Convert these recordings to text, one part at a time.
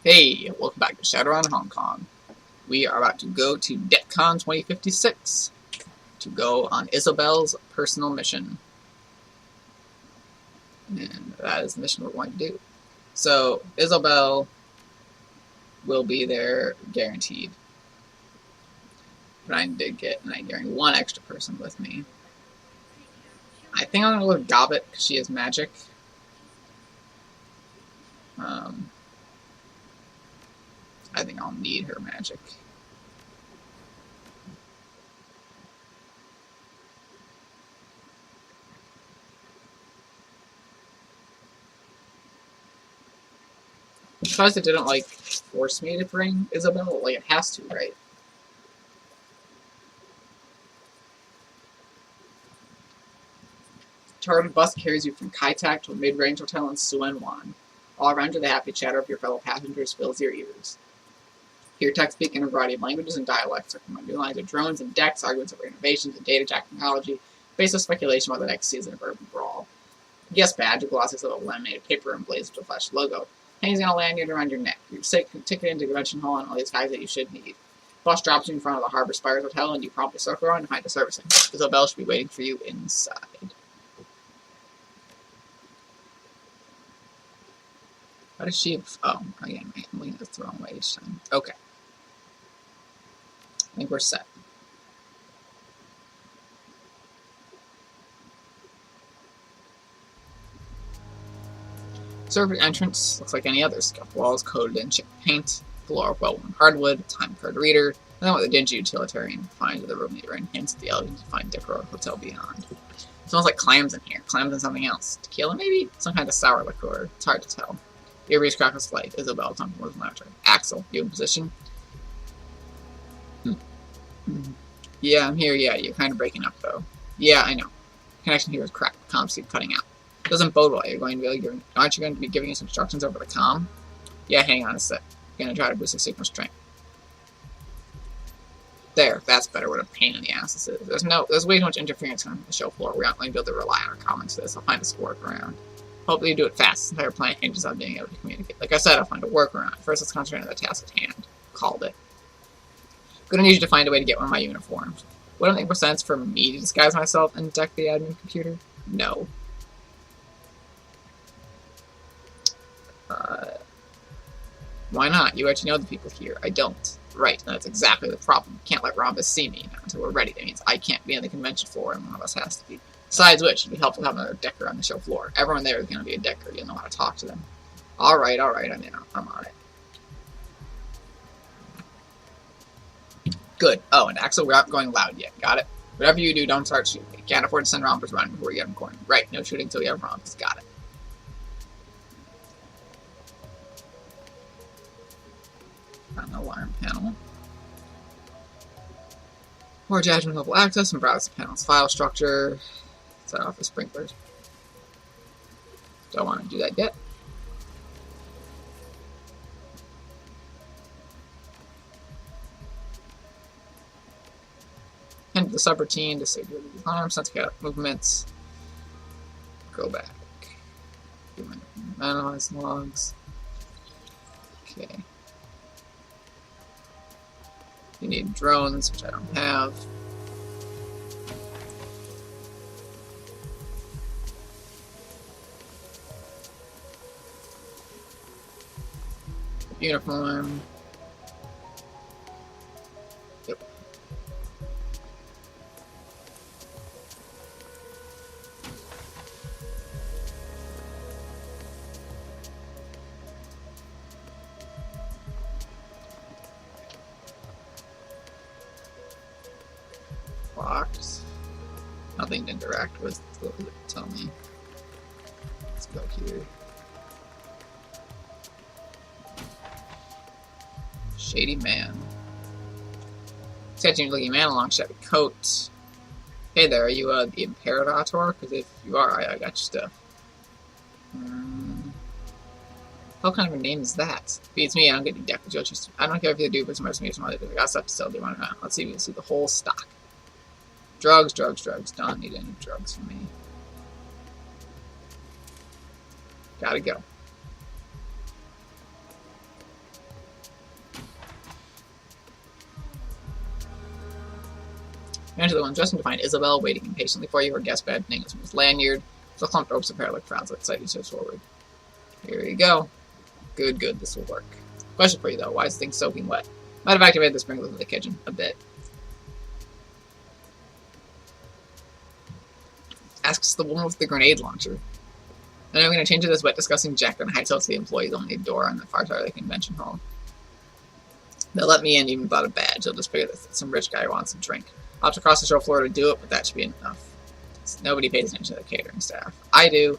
Hey, welcome back to Shadowrun Hong Kong. We are about to go to DETCON 2056 to go on Isabel's personal mission. And that is the mission we're going to do. So, Isabel will be there guaranteed. But I did get, and I guarantee one extra person with me. I think I'm going to go with Gobbet because she has magic. I think I'll need her magic. I'm surprised it didn't, like, force me to bring Isabel. Like, it has to, right? Chartered bus carries you from Kai Tak to a mid-range hotel in Suen Wan. All around you, the happy chatter of your fellow passengers fills your ears. Hear tech speak in a variety of languages and dialects, from new lines of drones and decks, arguments over innovations in data technology, baseless speculation about the next season of Urban Brawl. Guess badge, a glosses of a laminated paper emblazoned with a flash logo. Hangs on a lanyard around your neck. Your ticket into Convention Hall and all these guys that you should need. Bus drops you in front of the Harbor Spires Hotel and you promptly circle around and find the servicing. Isabel should be waiting for you inside. How does she... Oh, again, I'm looking at this the wrong way each time. Okay. I think we're set. Server entrance looks like any other. Scuffed walls coated in chip paint, floor well-worn hardwood, time card reader, and then with a dingy utilitarian finds of the room that you're in, hints at the elegant fine decor of the hotel beyond. It smells like clams in here. Clams and something else. Tequila, maybe? Some kind of sour liqueur. It's hard to tell. Your breeze crackles light. Isabel talking with laughter. Axel, you in position? Yeah, I'm here. Yeah, you're kind of breaking up, though. Yeah, I know. Connection here is cracked. Comms keep cutting out. Doesn't bode well. Aren't you going to be giving us instructions over the comm? Yeah, hang on a sec. You're going to try to boost the signal strength. There, that's better. What a pain in the ass this is. There's way too much interference on the show floor. We're not going to be able to rely on our comments for this. I'll find a workaround. Hopefully you do it fast. The entire plan hinges on being able to communicate. Like I said, I'll find a workaround. First, let's concentrate on the task at hand. Called it. Gonna need you to find a way to get one of my uniforms. Wouldn't it make more sense for me to disguise myself and deck the admin computer? No. Why not? You actually know the people here. I don't. Right, and that's exactly the problem. Can't let Rhombus see me now until we're ready. That means I can't be on the convention floor, and one of us has to be. Besides which, it'd be helpful to have another decker on the show floor. Everyone there is going to be a decker. You'll know how to talk to them. Alright, I'm on it. Good. Oh, and Axel, we're not going loud yet. Got it? Whatever you do, don't start shooting. You can't afford to send Rhombus running before we get him cornered. Right, no shooting until we have Rhombus. Got it. An alarm panel. More judgment level access and browse the panel's file structure. Set off the sprinklers. Don't want to do that yet. End the subroutine to save your alarm. Sense get movements. Go back. Analyze logs. Okay. You need drones, which I don't have. Uniform. Yep. Box. Nothing to interact with. What does it tell me? Let's go here. Shady man. Sketchy looking man along shabby coat. Hey there, are you the Imperator? Because if you are, I got your stuff. What kind of a name is that? Beats me, I don't get any deck. I don't care if you do, but some other I got stuff to sell. Do you want to know? Let's see if we can see the whole stock. Drugs. Don't need any drugs from me. Gotta go. You enter the one dressing to find Isabel waiting impatiently for you. Her guest bed dangles from his lanyard. The clumped ropes of hair like frowns outside you steps forward. Here you go. Good, good, this will work. Question for you though, why is things soaking wet? Might have activated the sprinklers in the kitchen a bit. Asks the woman with the grenade launcher. And I'm going to change it as wet, discussing Jack and hightails the employees only door on the far side of the convention hall. They'll let me in even without a badge. They'll just figure that some rich guy wants a drink. I'll have to cross the show floor to do it, but that should be enough. Nobody pays attention to the catering staff. I do.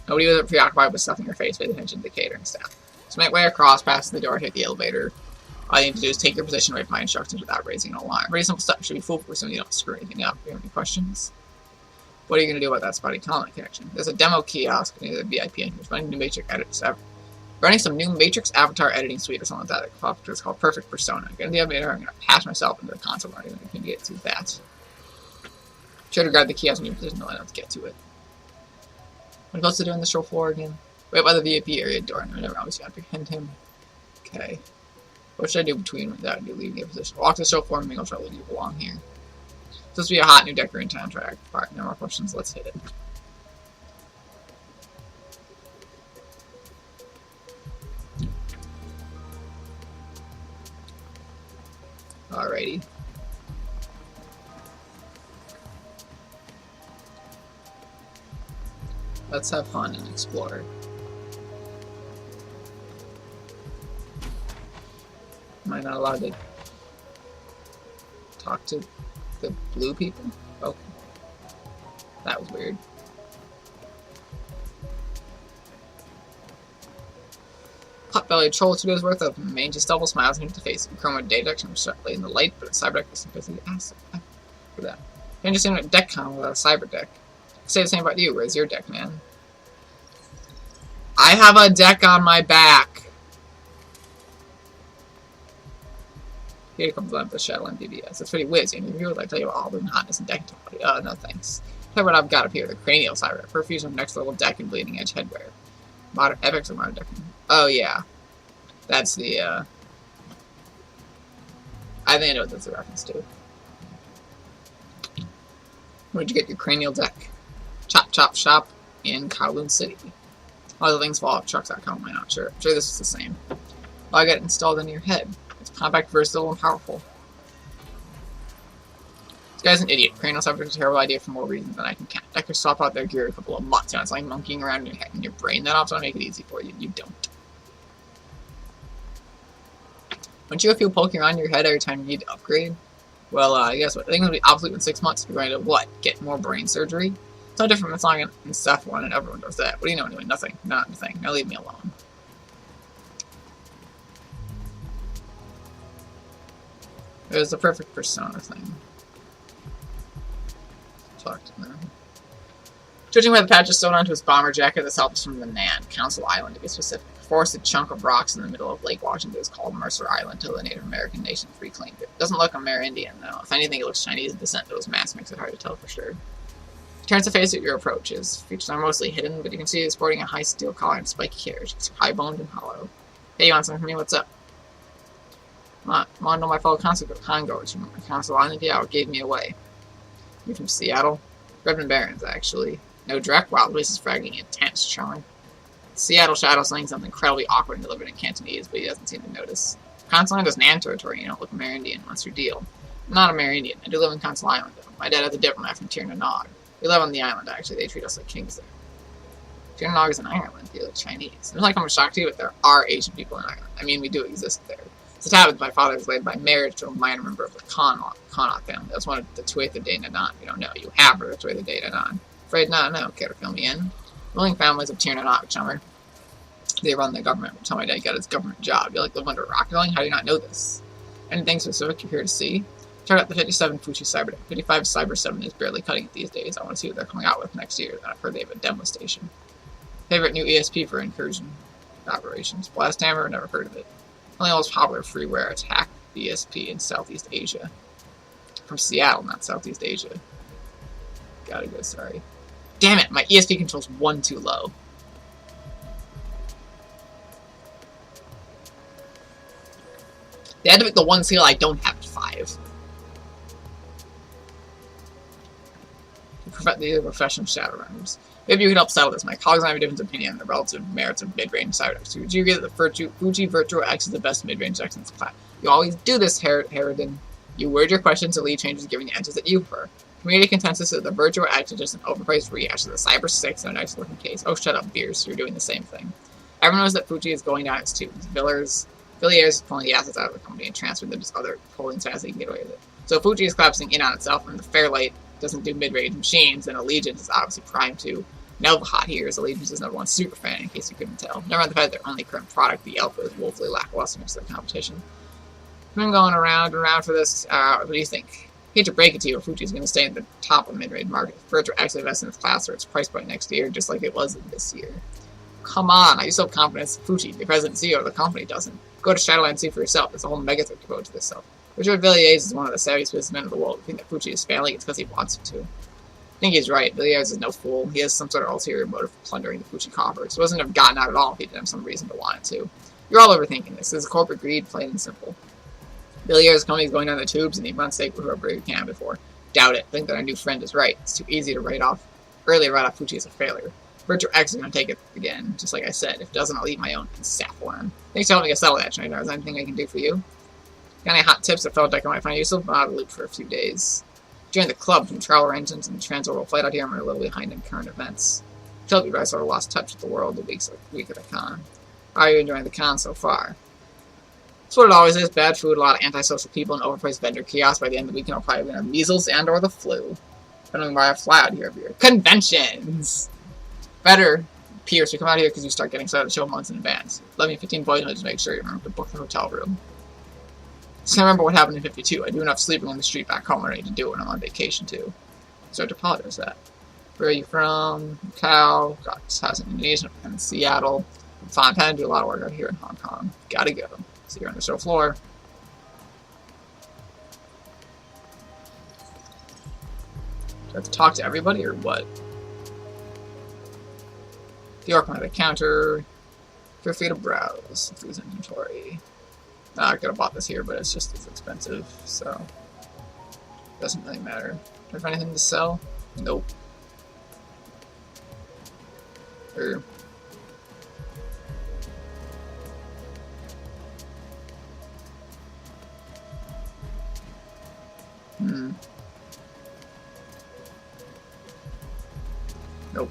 Nobody was preoccupied with stuffing your face pays attention to the catering staff. So make way across, past the door, take the elevator. All you need to do is take your position away from my instructions without raising an alarm. Pretty simple stuff. Should be foolproof so you don't screw anything up. Do you have any questions? What are you going to do about that spotty comment connection? There's a demo kiosk near the VIP entrance running some new Matrix Avatar editing suite or something like that. It's called Perfect Persona. Get in the elevator, I'm going to pass myself into the console running. I can get too fast. Try to grab the kiosk in your position to let us get to it. What are you supposed to do on the show floor again? Wait by the VIP area door and whenever else you apprehend him. Okay. What should I do between that and you leaving your position? Walk to the show floor and mingle trouble. You belong here. Supposed to be a hot new decorating contract. Alright, no more questions. Let's hit it. Alrighty. Let's have fun and explore. Am I not allowed to talk to the blue people? Okay. That was weird. Pot-bellied troll 2 days worth of mangy stubble smiles into the face. Chroma day deck from sharply in the light, but cyber deck is busy ass for that. You're interested in a deck con without a cyber deck. Say the same about you. Where's your deck, man? I have a deck on my back. Here comes the Shadowrun BBS. It's pretty whiz. And if you would like to tell you about all the hotness and deck technology, no thanks. Tell what I've got up here: the cranial cyber deck, perfusion of next level deck and bleeding edge headwear. Modern epics of modern deck. Oh yeah, that's the. I think I know what that's a reference to. Where'd you get your cranial deck? Chop Chop Shop in Kowloon City. All the things fall off trucks.com. I'm not sure. I'm sure this is the same. I'll get it installed into your head. It's compact, versatile, and powerful. This guy's an idiot. Cranial subject is a terrible idea for more reasons than I can count. Deckers swap out their gear a couple of months. You know, it's like monkeying around in your head and your brain. That opts to make it easy for you. You don't. Don't you feel poking around your head every time you need to upgrade? Well, I guess what? I think it'll be obsolete in 6 months if you're going to, what? Get more brain surgery? It's no different from Song and Steph 1 and everyone does that. What do you know anyway? Nothing. Not anything. Now leave me alone. There's the perfect persona thing. Talk to them. Judging by the patches sewn onto his bomber jacket, this help is from the Nan, Council Island to be specific. A forested chunk of rocks in the middle of Lake Washington is called Mercer Island until the Native American nations reclaimed it. Doesn't look Amerindian though. If anything, it looks Chinese in descent, though his mask makes it hard to tell for sure. He turns to face at your approach. His features are mostly hidden, but you can see he's sporting a high steel collar and spiky carriage. It's high-boned and hollow. Hey, you want something from me? What's up? I want to know my fellow congoers from Council Island. Yeah, what gave me away. You're from Seattle? Reverend Barons, actually. No direct, wow, the place is fragging intense, charming. Seattle Shadow saying something incredibly awkward and delivered in Cantonese, but he doesn't seem to notice. Council Island is Nan territory, you don't look Amerindian. What's your deal? I'm not Amerindian. I do live in Council Island, though. My dad is a diplomat from Tir na Nog. We live on the island, actually. They treat us like kings there. Tir na Nog is in Ireland. They look Chinese. It doesn't like I'm shocked to you, but there are Asian people in Ireland. I mean, we do exist there. It's a habit my father was laid by marriage to a minor member of the Connaught family. That's one of the Tuatha De Danann. You don't know. You have heard of Tuatha De Danann. Afraid not? No. Care to fill me in? Ruling families of Tir na Nog, chummer. They run the government. That's how my dad got his government job. You like live under a rock dwelling? How do you not know this? Anything specific you're here to see? Check out the 57 Fuchi Cyber Deck. 55 Cyber 7 is barely cutting it these days. I want to see what they're coming out with next year. I've heard they have a demo station. Favorite new ESP for incursion operations. Blast Hammer? Never heard of it. Only the most popular freeware attack ESP in Southeast Asia. From Seattle, not Southeast Asia. Gotta go, sorry. Damn it, my ESP control's 1 too low. They had to make the one seal I don't have at 5. the professional Shadowrunners. Maybe you could help settle this. My colleagues and I have a different opinion on the relative merits of mid-range side decks. Would you agree that the Fuji Virtual X is the best mid-range deck in this class? You always do this, Harridan. You word your questions to lead changes, giving the answers that you prefer. Community consensus is that the Virtual X is just an overpriced rehash of the Cyber 6 in a nice looking case. Oh, shut up, Beers. You're doing the same thing. Everyone knows that Fuji is going down its tubes. Villiers is pulling the assets out of the company and transferring them to other holdings fast so he can get away with it. So Fuji is collapsing in on itself, and the Fairlight doesn't do mid-range machines, and Allegiance is obviously primed to. Hot here is Allegiance is number one super fan, in case you couldn't tell. Never mind the fact that their only current product, the Alpha, is woefully lackluster next to their competition. I've been going around and around for this. What do you think? Hate to break it to you, Fuji is going to stay at the top of the mid-range market. Virtual actually invest in its class or its price point next year, just like it was this year. Come on, are you so confident it's Fuji, the president and CEO of the company, doesn't? Go to Shadowrun and see for yourself. There's a whole megathreat devoted to this stuff. Richard Villiers is one of the savviest businessmen in the world. I think that Fuji is failing, it's because he wants it to. I think he's right. Villiers is no fool. He has some sort of ulterior motive for plundering the Fuji coffers. He wouldn't have gotten out at all if he didn't have some reason to want it to. You're all overthinking this. This is corporate greed, plain and simple. Villiers' company is going down the tubes, and he wants to take whoever he can before. Doubt it. Think that our new friend is right. It's too easy to write off Fuji as a failure. Virtual X is going to take it again, just like I said. If it doesn't, I'll eat my own Saffron. Thanks for helping me settle that, Schneider. Is there anything I can do for you? Got any hot tips that fellow deck I might find useful? I'm out of the loop for a few days. Joined the club from travel arrangements and transorbital flight out here. I'm a little behind in current events. Killed you, but I sort of lost touch with the world the week of the con. How are you enjoying the con so far? That's what it always is. Bad food, a lot of antisocial people, and overpriced vendor kiosks. By the end of the weekend, I'll probably have measles and or the flu. Depending on where I fly out here every year. Conventions! Better, Pierce, you come out here because you start getting started to show months in advance. Let me 15 voice notes to make sure you remember to book the hotel room. Just can't remember what happened in 52. I do enough sleeping on the street back home already to do it when I'm on vacation too. So I apologize for that. Where are you from? Macau, got housing in Indonesia, and Seattle. Fontaine, do a lot of work out here in Hong Kong. Gotta go. See you on the show floor. Do I have to talk to everybody or what? The Orc might have a counter. Feel free to browse through his inventory. I could have bought this here, but it's just as expensive, so doesn't really matter. Do I have anything to sell? Nope. Nope.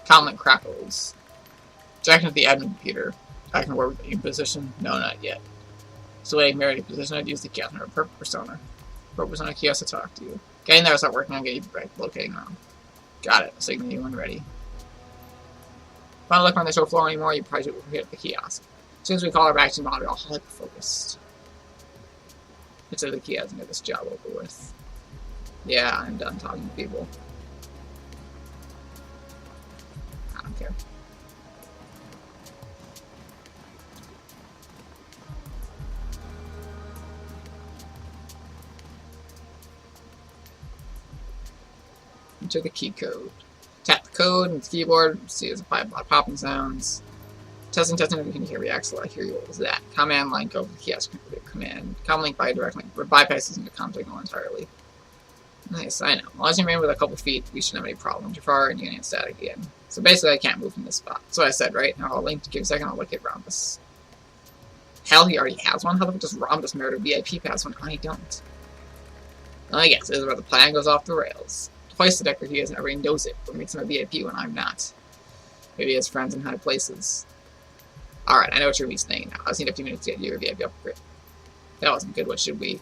Comment crackles. Jacking at the admin computer. I can work with the position? No, not yet. So wait, married a position, I'd use the kiosk or purple persona. Purple persona kiosk to talk to you. Getting there, start working on getting you back locating around. Got it. Signal you when ready. If I don't look on the show floor anymore, you probably should hit the kiosk. As soon as we call our action monitor, I'll hyper-focused. Consider the kiosk and get this job over with. Yeah, I'm done talking to people. I don't care. Enter the key code. Tap the code and the keyboard. See it's a lot of popping sounds. Testing, you can hear reacts. I hear you. What was that? Command line, go to the kiosk. Command. Command link by direct link. Bypasses into comm signal entirely. Nice, I know. As long as you remain with a couple feet, we shouldn't have any problems. You're far and you can get static again. So basically, I can't move from this spot. That's what I said, right? Now I'll link to give a second. I'll look at Rhombus. Hell, he already has one. How the fuck does Rhombus merit a VIP pass when I don't? Well, I guess this is where the plan goes off the rails. Twice the decker he is, and everybody knows it, but makes him a VIP when I'm not. Maybe he has friends in high places. Alright, I know what you're saying now. I just need a few minutes to get your VIP upgrade. That wasn't good. What should we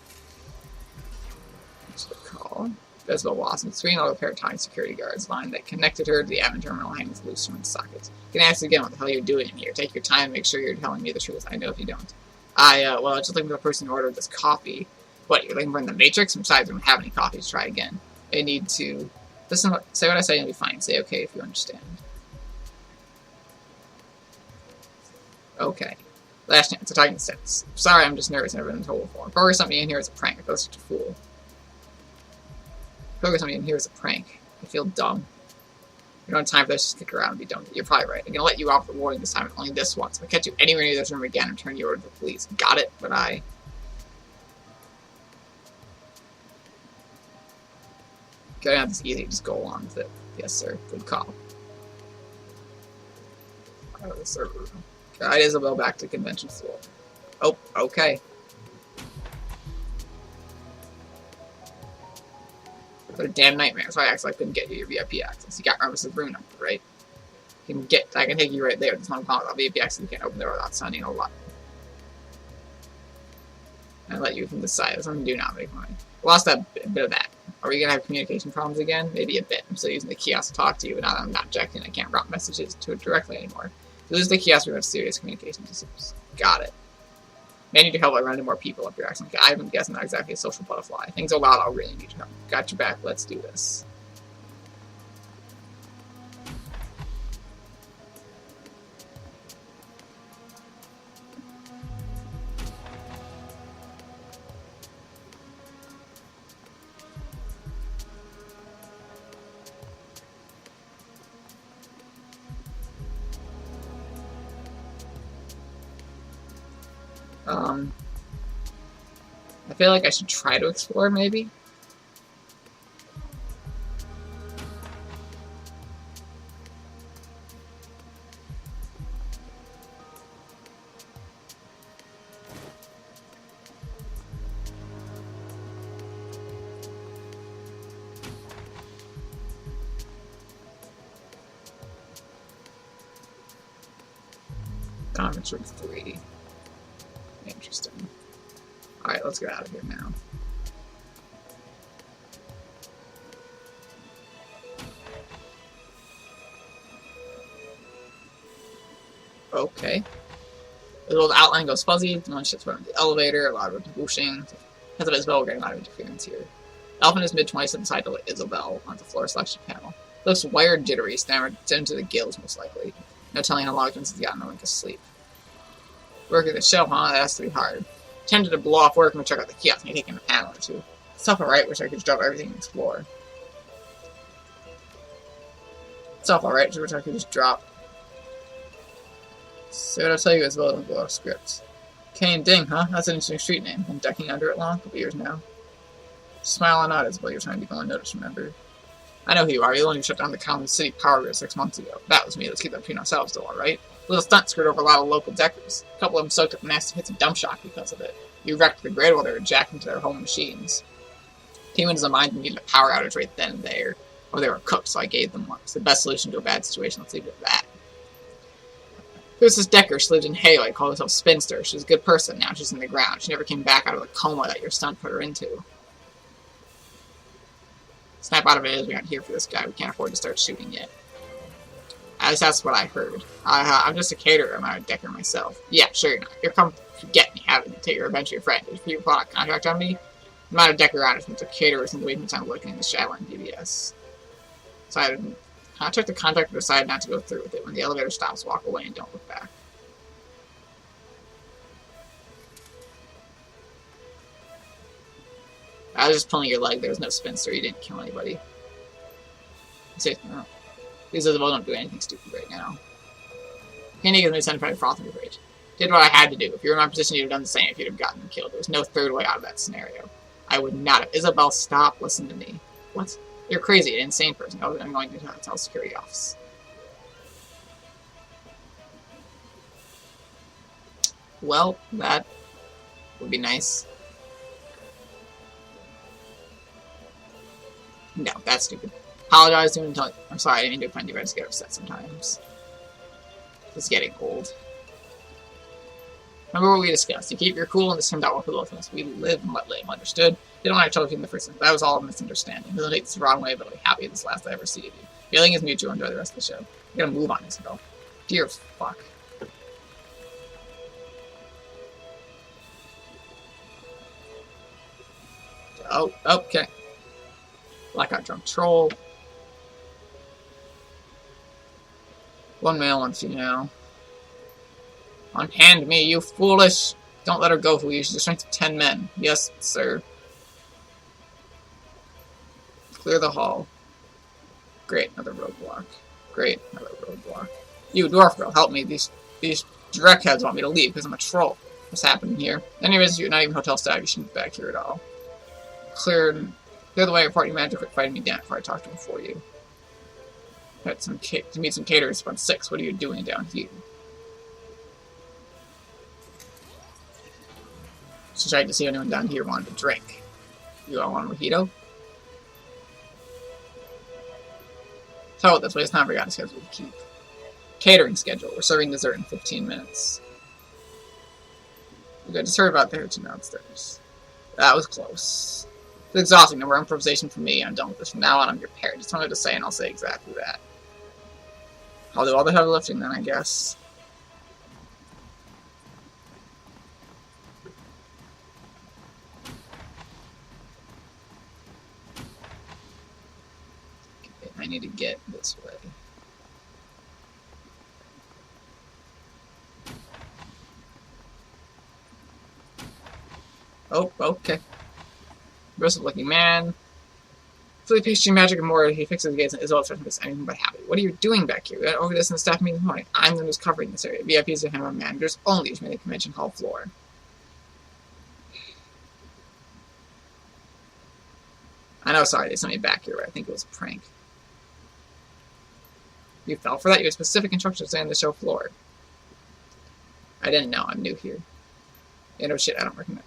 call? Visible Blossom screen all the pair of tying security guards line that connected her to the admin terminal hangs loose from its sockets. You can ask again what the hell you're doing in here. Take your time and make sure you're telling me the truth. I know if you don't. Well, just looking for the person who ordered this coffee. What, you're looking for in the Matrix? Besides, I don't have any coffee to try again. I need to listen. Say what I say, and you'll be fine. Say okay if you understand. Okay. Last chance. Attacking sense. Sorry, I'm just nervous. I've never been told before. Poker sent me in here as a prank. I feel such a fool. Poker sent me in here as a prank. I feel dumb. You don't have time for this. Just stick around and be done. You're probably right. I'm gonna let you off the warning this time, and only this once. If I catch you anywhere near this room again, and turn you over to the police. Got it? But I Getting out this easy, just go along with it. Yes, sir. Good call. Out of the server. Guide Isabel back to convention floor. Oh, okay. What a damn nightmare. So I actually couldn't get you your VIP access. You got Remus's room number, right? I can take you right there. There's no problem about VIP access. You can't open the door without signing a lot. I let you from the side. There's something to do now. Make money. Lost a bit of that. Are we gonna have communication problems again? Maybe a bit. I'm still using the kiosk to talk to you, but now that I'm not checking, I can't route messages to it directly anymore. If you lose the kiosk, we have serious communication issues. Got it. May I need your help by running more people up your accent. I'm guessing not exactly a social butterfly. Things are loud, I'll really need your help. Got your back, let's do this. I feel like I should try to explore, maybe? Conference room 3. Interesting. Alright, let's get out of here now. Okay. The little outline goes fuzzy, no shit's running the elevator, a lot of whooshing. Because of Isabel, we're getting a lot of interference here. Elf in his mid-20s inside to let Isabel on the floor selection panel. Looks wired, jittery, stammered into the gills, most likely. No telling how long since he's gotten a wink of sleep. Working the show, huh? That has to be hard. Tempted to blow off work and check out the kiosk, maybe taking a panel or two. Stuff alright, wish I could just drop everything and explore. Stuff alright, wish I could just drop. So what I'll tell you as well, don't go off scripts. Kane Ding, huh? That's an interesting street name. Been decking under it long, a couple years now. Smile and nod is what you're trying to go unnoticed, remember? I know who you are. You're the one who shut down the Common City power grid 6 months ago. That was me. Let's keep that between ourselves, though, alright? Little stunt screwed over a lot of local deckers. A couple of them soaked up nasty hits of dump shock because of it. You wrecked the grid while they were jacked into their home machines. Team doesn't mind and needed a power outage right then and there. Or they were cooked, so I gave them one. It's the best solution to a bad situation. Let's leave it at that. There's this Decker. She lived in Halo. Called herself Spinster. She's a good person. Now she's in the ground. She never came back out of the coma that your stunt put her into. Snap out of it is we aren't here for this guy. We can't afford to start shooting yet. At least that's what I heard. I'm just a caterer. I'm not a Decker myself. Yeah, sure you're not. You're come to get me, having to take your revenge to your friend. If you put a contract on me, I'm not a Decker on it. I'm a caterer since the weekend time working in the Shadowrun DBS. So I took the contract and decided not to go through with it. When the elevator stops, walk away and don't look back. I was just pulling your leg. There was no Spinster. You didn't kill anybody. These Isabel don't do anything stupid right now. Candy gives me 75 froth in your rage. Did what I had to do. If you were in my position, you'd have done the same if you'd have gotten them killed. There was no third way out of that scenario. I would not have. Isabel, stop. Listen to me. What? You're crazy. An insane person. I'm going to tell security office. Well, that would be nice. No, that's stupid. Apologize to him and tell him, I'm sorry, I didn't mean to offend you, I just get upset sometimes. It's getting old. Remember what we discussed. You keep your cool and this turned out well for both of us. We live and let live, understood? Didn't want to tell you in the first instance. That was all a misunderstanding. Don't take this the wrong way, but I'll be happy this last I ever see of you. Feeling is mutual. Enjoy the rest of the show. You gotta move on, Isabel. Dear fuck. Oh, okay. Blackout drunk troll. One male, one female. Unhand me, you foolish! Don't let her go, fool. You should the strength of 10 men. Yes, sir. Clear the hall. Great, another roadblock. Great, another roadblock. You, dwarf girl, help me. These direct heads want me to leave because I'm a troll. What's happening here? Anyways, you're not even hotel staff. You shouldn't be back here at all. Clear Clear the way, report your manager, quit fighting me down before I talk to him for you. Got some to meet some caterers from 6. What are you doing down here? Just trying to see if anyone down here wanted to drink. You all want a mojito? So this way, it's not very got a schedule to keep. Catering schedule. We're serving dessert in 15 minutes. We got dessert about there to downstairs. That was close. It's exhausting. No more improvisation for me. I'm done with this. From now on, I'm your parent. Just wanted to say, and I'll say exactly that. I'll do all the heavy lifting then, I guess. Okay, I need to get this way. Oh, okay. Aggressive looking man. Fully pastry magic and more. He fixes the gates and is all expecting this anything but happy. What are you doing back here? We got over this in the staff meeting this morning. I'm the one who's covering this area. VIPs are handling managers only to the convention hall floor. I know, sorry, they sent me back here, but I think it was a prank. You fell for that? You had specific instructions to stay on the show floor. I didn't know. I'm new here. Yeah, no shit, I don't recognize.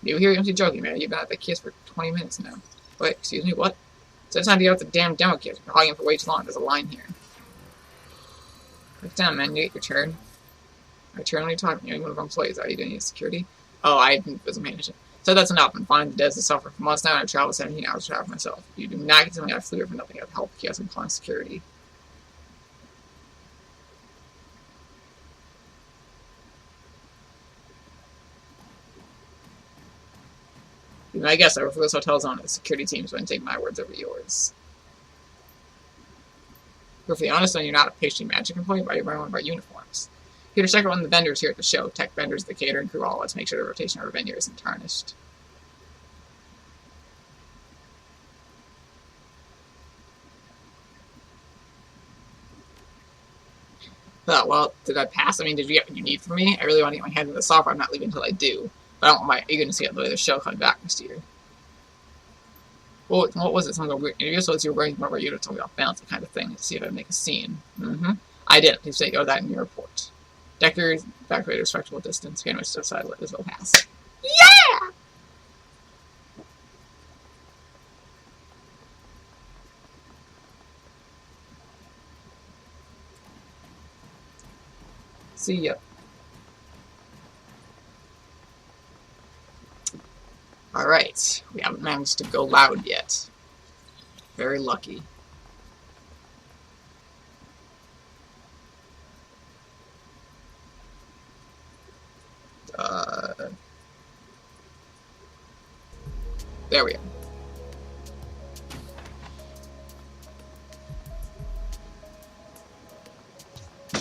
New here? You must be joking, man. You've been at the kiss for 20 minutes now. Wait, excuse me, what? So it's time to get out the damn demo kit. You're hogging for way too long. There's a line here. Look down, man. You get your turn. My turn? What are you talking? You're one of our employees. Are you doing security? Oh, I wasn't paying attention. So that's enough. I'm fine. The desert suffer for months now, and I've traveled 17 hours to travel myself. You do not get to tell me I flew here for nothing. I have help chaos and calling security. I guess I work for this hotel zone as security teams wouldn't take my words over yours. Perfectly honest, you're not a pastry magic employee, but you're wearing one of our uniforms. Peter, check out one of the vendors here at the show. Tech vendors, the catering crew, all. Let's make sure the rotation of our venue isn't tarnished. Oh, well, did I pass? I mean, did you get what you need from me? I really want to get my hands on the software. I'm not leaving until I do. But I don't want my eagerness to get the way the show coming back next year. Well, what was it? Some of the weird interviews? So it's you're wearing one of our units on off balance, kind of thing. Let's see if I make a scene. I did. You say that in your report. Decker, evacuate a respectable distance. Can't wait to decide let this will pass. Yeah! See ya. Alright, we haven't managed to go loud yet. Very lucky. There we go. I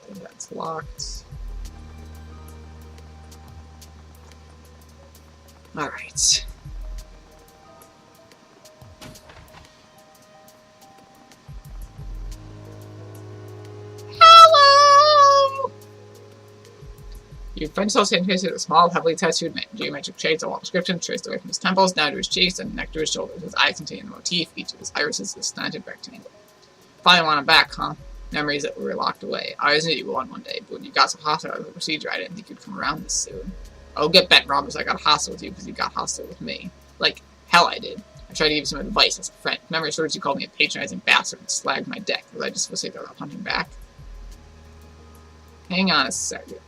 think that's locked. Alright. Hello! You find yourself standing facing a small, heavily tattooed man. Geometric shades of all descriptions traced away from his temples, down to his cheeks, and neck to his shoulders. His eyes contain the motif, each of his irises is a slanted rectangle. Finally want him back, huh? Memories that were locked away. I always knew you would one day, but when you got so hostile with the procedure, I didn't think you'd come around this soon. Oh, get bent, Roberts. I got hostile with you because you got hostile with me. Like, hell I did. I tried to give you some advice as a friend. Memory serves you called me a patronizing bastard and slagged my deck. Was I just supposed to say that without punching back? Hang on a second.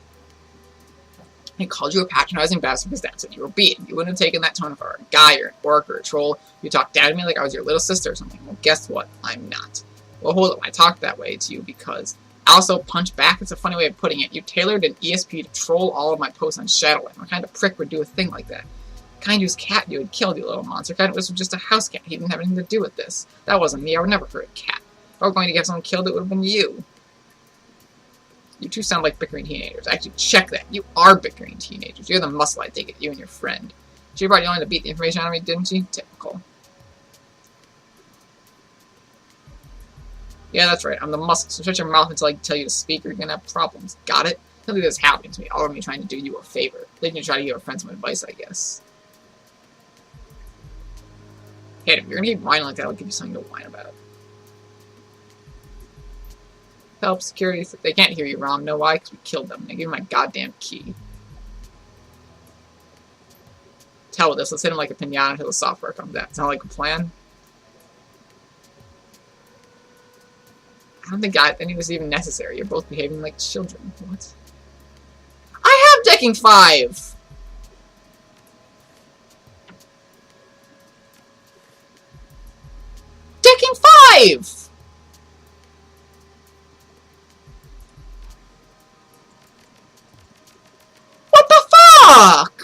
He called you a patronizing bastard because that's what you were being. You wouldn't have taken that tone if I were a guy or an orc or a troll. You talked down to me like I was your little sister or something. Well, guess what? I'm not. Well, hold up. I talked that way to you because... Also, punch back, it's a funny way of putting it. You tailored an ESP to troll all of my posts on Shadowrun. What kind of prick would do a thing like that? Kind whose cat you had killed, you little monster. Kind was just a house cat. He didn't have anything to do with this. That wasn't me. I would never hurt a cat. If I were going to get someone killed, it would have been you. You two sound like bickering teenagers. Actually, check that. You are bickering teenagers. You're the muscle, I take it. You and your friend. She brought you on to beat the information out of me, didn't she? Typical. Yeah, that's right. I'm the muscle. So shut your mouth until I tell you to speak or you're gonna have problems. Got it? Don't do this happening to me. All of me trying to do you a favor. They can try to give a friend some advice, I guess. Hey, if you're gonna keep whining like that, I'll give you something to whine about. Help security. They can't hear you, Rom. Know why? Because we killed them. They gave me my goddamn key. Tell with this. Let's hit him like a pinata until the software comes out. Sound like a plan? I don't think any of this is even necessary. You're both behaving like children. What? I have decking 5! Decking 5! What the fuck?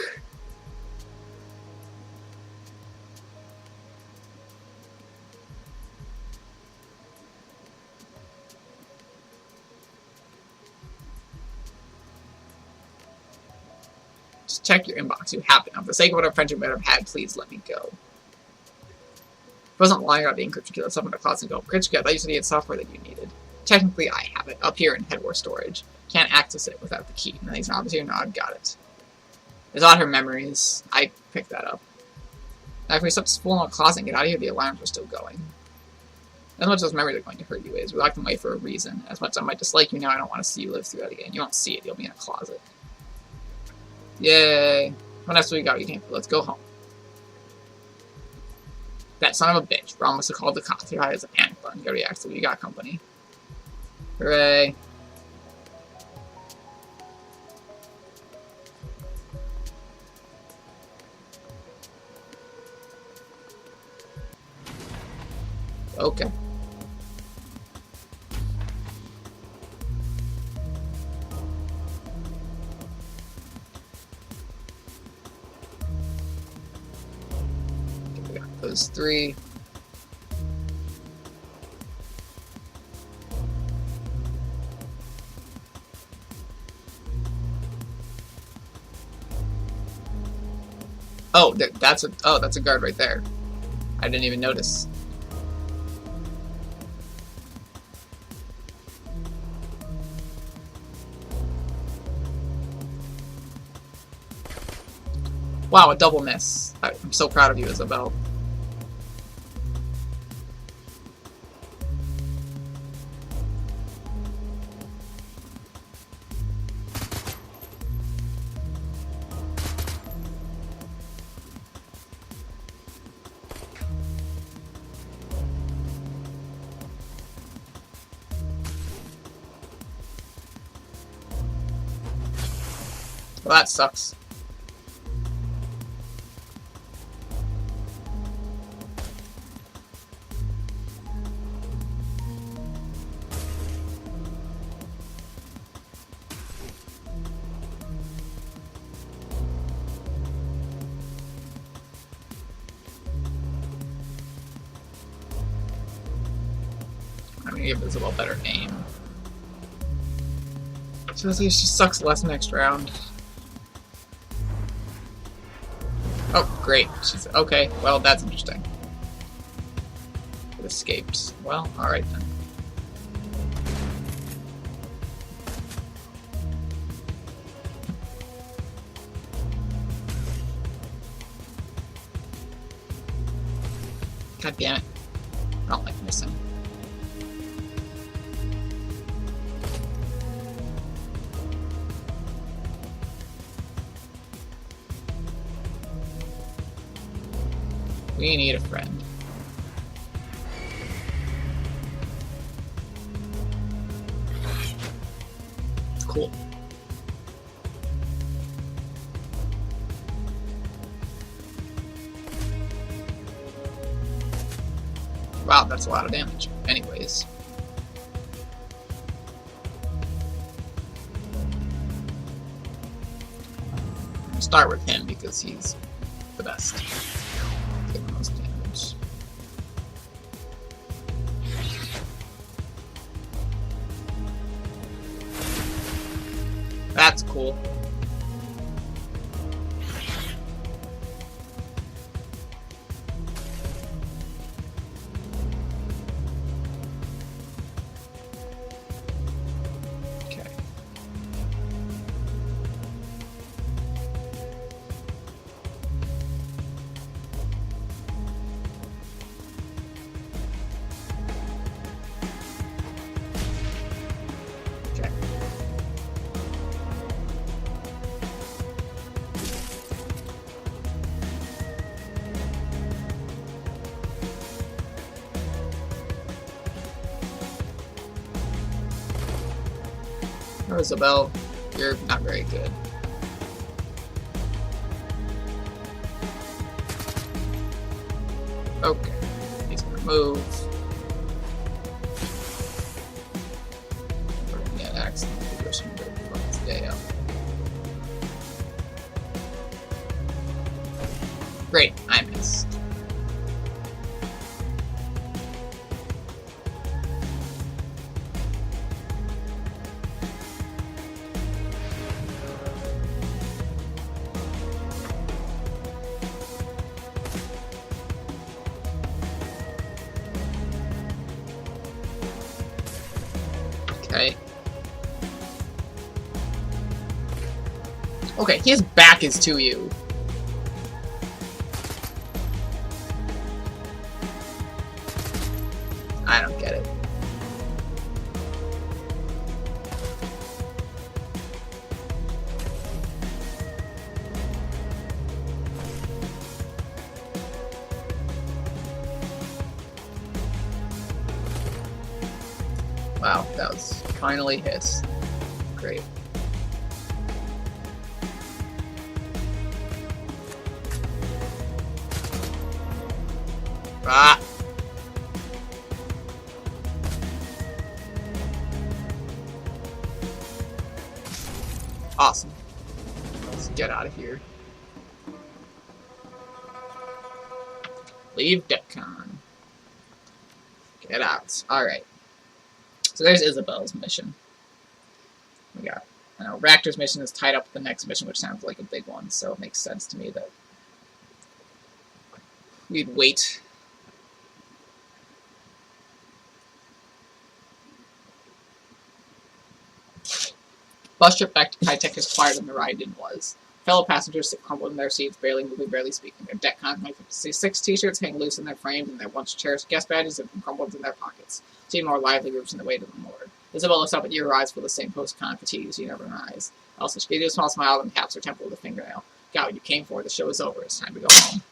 Just check your inbox. You have to. For the sake of what our friendship might have had, please let me go. I wasn't lying about the encryption key. Let's open the closet and go. Encryption key. I thought you said you had software that you needed. Technically, I have it up here in headboard storage. Can't access it without the key. Nothing's not here. No, I've got it. There's all her memories. I picked that up. Now, if we stop spooling the closet and get out of here, the alarms are still going. As much as those memories are going to hurt you is, we locked them away for a reason. As much as I might dislike you now, I don't want to see you live through that again. You won't see it. You'll be in a closet. Yay. What else do we got? We can't. Let's go home. That son of a bitch. Ron must have called the cops. He has a panic button. You gotta react, so we got company. Hooray. Okay. We got those 3. Oh, that's a guard right there. I didn't even notice. Wow, a double miss. I'm so proud of you, Isabel. Well, that sucks. I'm gonna give Isabel a better name. So at least she sucks less next round. Oh, great. She's okay. Well, that's interesting. It escaped. Well, alright then. God damn it. I don't like missing. We need a friend. Cool. Wow, that's a lot of damage. Anyways. I'm gonna start with him because he's the best. Get the most damage. That's cool. Okay. Isabel, you're not very good. Okay, he's gonna move. We're gonna get accidentally go some good fucking today up. Great, I missed. Okay. Okay, his back is to you. I don't get it. Wow, that was finally hit. Great. Ah! Awesome. Let's get out of here. Leave DEFCON. Get out. Alright. So there's Isabel's mission. We got, I know, Raptor's mission is tied up with the next mission, which sounds like a big one, so it makes sense to me that we'd wait. Bus trip back to Kitech is quieter than the ride-in was. Fellow passengers sit crumpled in their seats, barely moving, barely speaking. Their DEFCON 56 t-shirts hang loose in their frames, and their once cherished guest badges have been crumpled in their pockets. See more lively groups in the way to the morgue. Isabel looks up at your eyes with the same post-con fatigue as you never eyes. Also, she gave you a small smile and taps her temple with a fingernail. Got what you came for. The show is over. It's time to go home.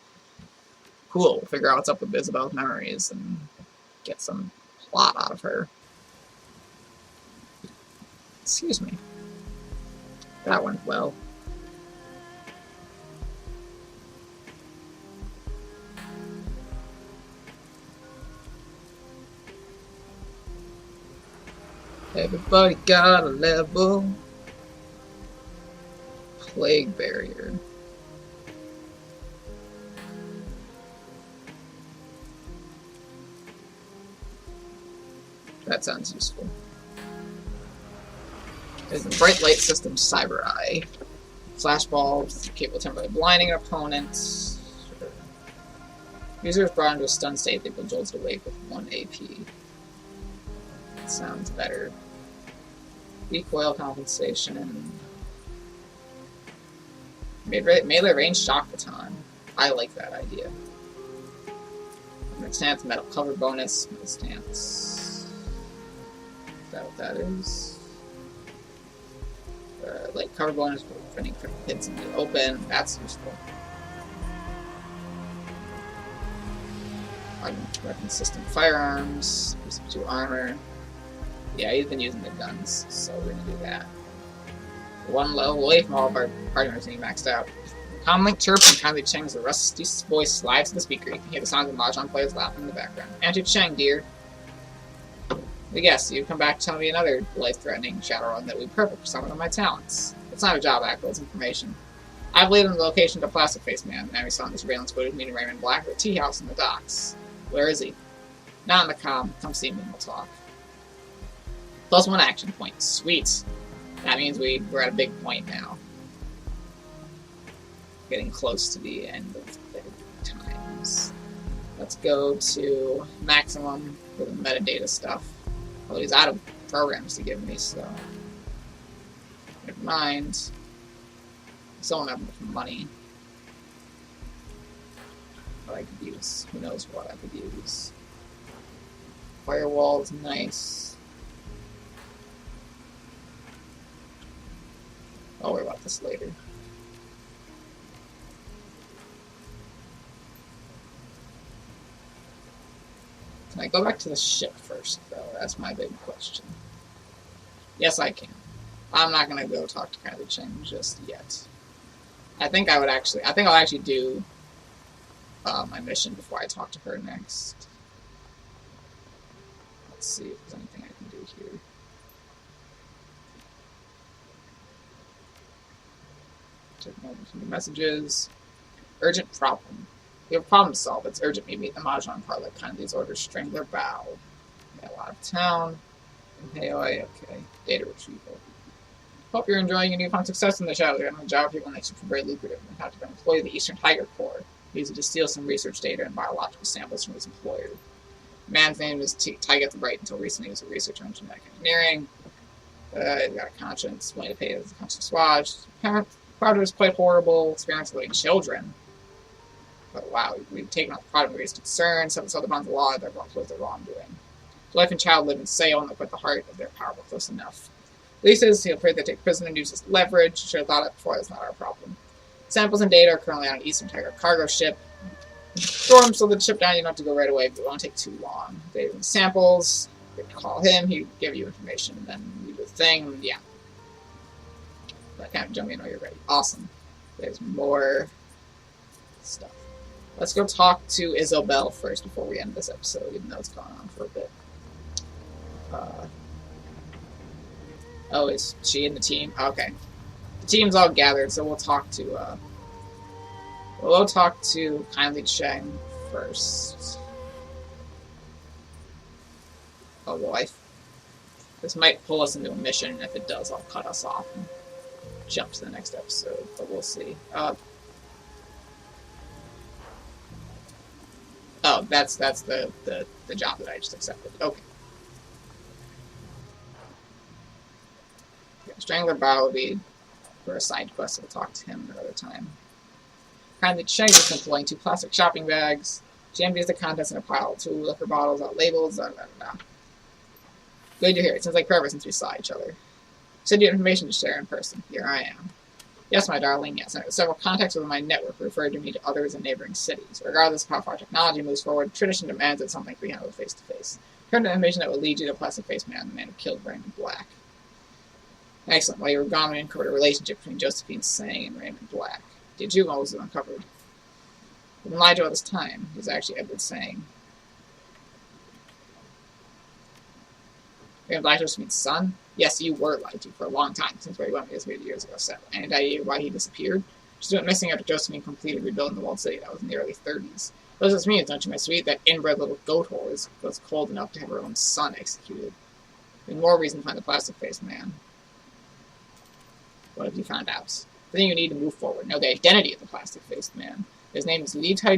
Cool. We'll figure out what's up with Isabel's memories and get some plot out of her. Excuse me. That went well. Everybody got a level. Plague barrier. That sounds useful. There's the bright light system Cyber Eye. Flashballs capable of temporarily blinding an opponent. Sure. User is brought into a stun state, they will jolted awake with 1 AP. That sounds better. Recoil compensation. Melee range shock baton. I like that idea. Stance, metal cover bonus, metal stance. Is that what that is? Like cover bonus for printing hits in the open. That's useful. Weapon system firearms. Boost 2 armor. Yeah, he's been using the guns, so we're gonna do that. One level away from all of our party members being maxed out. Comlink chirps and kindly Cheng as the rusty voice slides to the speaker. You can hear the sounds of Mahjong players laughing in the background. Auntie Cheng, dear. I guess you'd come back to tell me another life-threatening Shadowrun that would be perfect for someone of my talents. It's not a job act, it's information. I've laid on the location of the Plastic Face Man, and we saw in the surveillance footage meeting Raymond Black at a tea house in the docks. Where is he? Not in the comm. Come see me and we'll talk. +1 action point. Sweet. That means we're at a big point now. Getting close to the end of the times. Let's go to maximum for the metadata stuff. Well, he's out of programs to give me, so never mind. Still don't have enough money. What I could use. Who knows what I could use. Firewall's nice. I'll worry about this later. Can I go back to the ship first, though? That's my big question. Yes, I can. I'm not gonna go talk to Kylie Cheng just yet. I think I'll actually do my mission before I talk to her next. Let's see if there's anything I can do here. Check more messages. Urgent problem. We have a problem to solve. It's urgent. Maybe meet the Mahjong parlor. Kindly's orders Strangler Bow. Got a lot of town. Hey, okay. Data retrieval. Hope you're enjoying your newfound success in the shadow. You're on a job people makes you very lucrative and have to be an employee of the Eastern Tiger Corps. Use it to steal some research data and biological samples from his employer. The man's name is Tiger the Bright. Until recently, he was a researcher in genetic engineering. He's got a conscience, willing to pay as a conscious swatch. Project was quite horrible. Experience living children. But wow, we've taken off the product, we raised concerns, some other bonds of law that brought close their wrongdoing. Life and child live in sale and put the heart of their power close enough. Leases, he'll afraid they take prisoner and use as leverage. Should have thought it before, that's not our problem. Samples and data are currently on an Eastern Tiger cargo ship. Store them so that the ship down, you don't have to go right away, but it won't take too long. Data and samples, you can call him, he'll give you information, and then you do the thing, yeah. But kind of jump in when you're ready. Awesome. There's more stuff. Let's go talk to Isabel first before we end this episode, even though it's gone on for a bit. Oh, is she in the team? Okay. The team's all gathered, so we'll talk to Kindly Cheng first. Oh boy. This might pull us into a mission, and if it does, I'll cut us off and jump to the next episode, but we'll see. Oh, that's the job that I just accepted. Okay. Yeah, Strangler Bow will be for a side quest, so we'll talk to him another time. Kindly Cheng is employing 2 plastic shopping bags. She empties the contents in a pile. 2 liquor bottles out labeled. Good to hear. It seems like forever since we saw each other. Send you information to share in person. Here I am. Yes, my darling, yes. Several contacts within my network referred to me to others in neighboring cities. Regardless of how far technology moves forward, tradition demands that something be handled face-to-face. Current information that will lead you to a plastic-faced man, the man who killed Raymond Black. Excellent. While you were gone, we uncovered a relationship between Josephine Sang and Raymond Black. Did you? What was it uncovered? We've been lied to all this time. He's actually Edward Sang. Raymond Black, Josephine's son? Yes, you were lied to for a long time, since where he went this 8 years ago. So, any idea why he disappeared? She went missing after Josephine completed rebuilding the walled city. That was in the early 30s. What does this mean, don't you, my sweet? That inbred little goat whore was cold enough to have her own son executed. Even more reason to find the plastic-faced man. What have you found out? The thing you need to move forward. Know the identity of the plastic-faced man. His name is Li Tai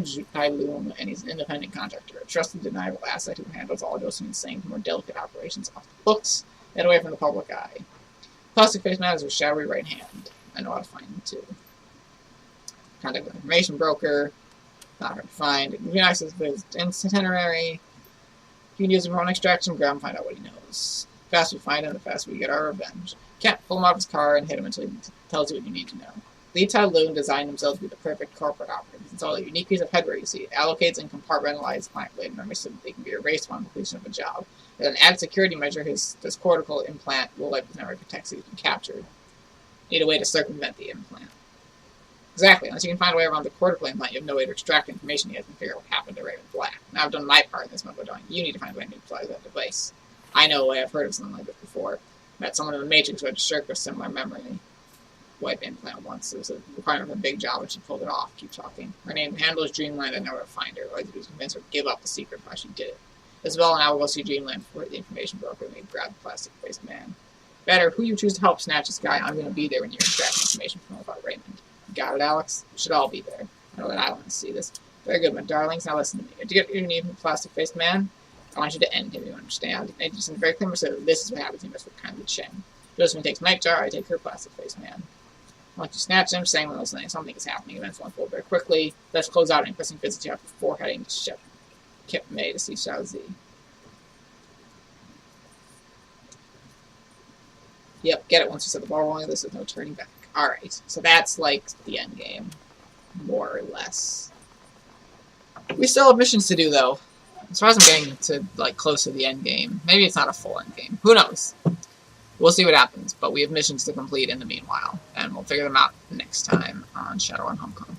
Lum, and he's an independent contractor, a trusted, deniable asset who handles all Josephine Sang's more delicate operations off the books and away from the public eye. Plastic-faced man is a shadowy right hand. I know how to find him, too. Contact with information broker. Not hard to find. You can access his itinerary. You can use him for own extraction, grab him, find out what he knows. The faster we find him, the faster we get our revenge. Can't pull him out of his car and hit him until he tells you what you need to know. Li Tai Lun designed himself to be the perfect corporate operative. It's all a unique piece of hardware you see. It allocates and compartmentalizes client-related memory so that they can be erased upon completion of a job. As an added security measure, this cortical implant will wipe his memory protect so he can capture. Need a way to circumvent the implant. Exactly. Unless you can find a way around the cortical implant, you have no way to extract information yet and figure out what happened to Raymond Black. Now I've done my part in this mode, but you need to find a way to neutralize that device. I know a way. I've heard of something like this before. Met someone in the Matrix who had to shirk a similar memory wipe implant once. It was a requirement of a big job, and she pulled it off. Keep talking. Her name handles Dreamland. I know where to find her. All I had to do was convince her to give up the secret why she did it. Isabel and I will go see Dreamland for the information broker and we grab the plastic-faced man. Better, who you choose to help snatch this guy, I'm going to be there when you're extracting information from him about Raymond. You got it, Alex? We should all be there. I know that I want to see this. Very good, my darlings. Now listen to me. To get you need from the plastic-faced man, I want you to end him, you understand? And just in a very clear message, this is what happens to you with Kindly Cheng. Josephine takes Nightjar, I take her plastic-faced man. I want you to snatch him, saying when something is happening. Events will unfold very quickly. Let's close out and pressing visits you before heading to ship. Kip May to see Xiao Zi. Yep, get it once you set the ball rolling. This is no turning back. Alright, so that's like the end game. More or less. We still have missions to do, though. As far as I'm getting to, like, close to the end game. Maybe it's not a full end game. Who knows? we'll see what happens. But we have missions to complete in the meanwhile, and we'll figure them out next time on Shadowrun Hong Kong.